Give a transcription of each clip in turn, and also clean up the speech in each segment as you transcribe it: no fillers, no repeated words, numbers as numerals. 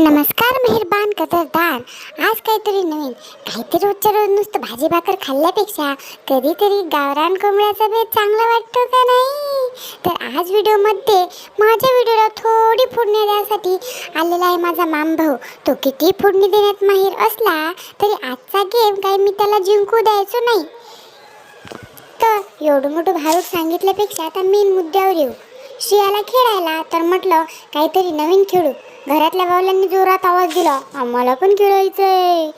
नमस्कार मेहरबान कदरदान. आज काहीतरी नवीन, काहीतरी रोजच्या रोज नुसतं भाजी भाकर खाल्ल्यापेक्षा कधीतरी गावरान कोंबड्याचा बेत चांगला वाटतो का नाही. तर आज व्हिडिओमध्ये माझ्या व्हिडिओला थोडी फोडणी देण्यासाठी आलेला आहे माझा मामभाऊ. तो किती फोडणी देण्यात माहीर असला तरी आजचा गेम काही मी त्याला जिंकू द्यायचो नाही. तर एवढं मोठं भारूड सांगितल्यापेक्षा आता मेन मुद्द्यावर येऊ. श्रियाला खेळायला तर म्हटलं काहीतरी नवीन खेळू. घरातल्या बावल्यांनी जोरात आवाज दिला, आम्हाला पण खेळायचंय,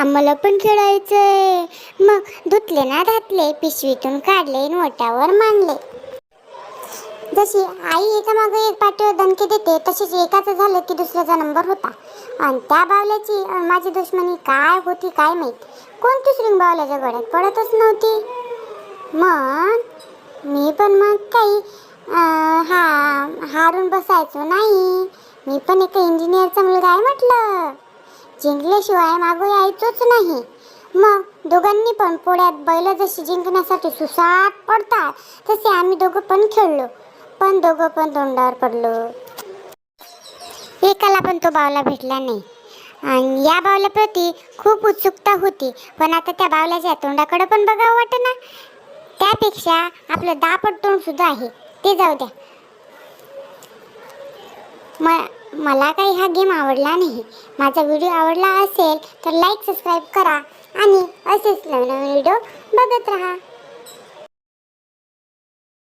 आम्हाला पण खेळायचंय. मग धुतले ना धातले, पिशवीतून काढले, नोटावर मांडले. जशी आई एकामागे एक पाठीवर दणके देते तशीच एकाचं झालं की दुसऱ्याचा नंबर होता. आणि त्या बावल्याची माझी दुश्मनी काय होती काय माहीत. कोणतीच रिंग बावल्याच्या गळ्यात पडतच नव्हती. मग मी पण मग काही हारून बसायचो नाही. मी पण एका इंजिनियरचा मुलगा आहे म्हटलं. जिंकल्याशिवाय मागं यायचोच नाही. मग दोघांनी पण पोळ्यात बैल जशी जिंकण्यासाठी सुसाट पडतात तसे आम्ही दोघं पण खेळलो. पण दोघं पण तोंडावर पडलो. एकाला पण तो बावला भेटला नाही. आणि या बावल्याप्रती खूप उत्सुकता होती. पण आता त्या बावल्याच्या तोंडाकडे पण बघावं वाटेना. त्यापेक्षा आपलं दापट तोंड सुद्धा आहे, ते जाऊ द्या. मला काही हा गेम आवडला नाही. माझा व्हिडिओ आवडला असेल तर लाईक सबस्क्राईब करा आणि असेच नवीन व्हिडिओ बघत राहा.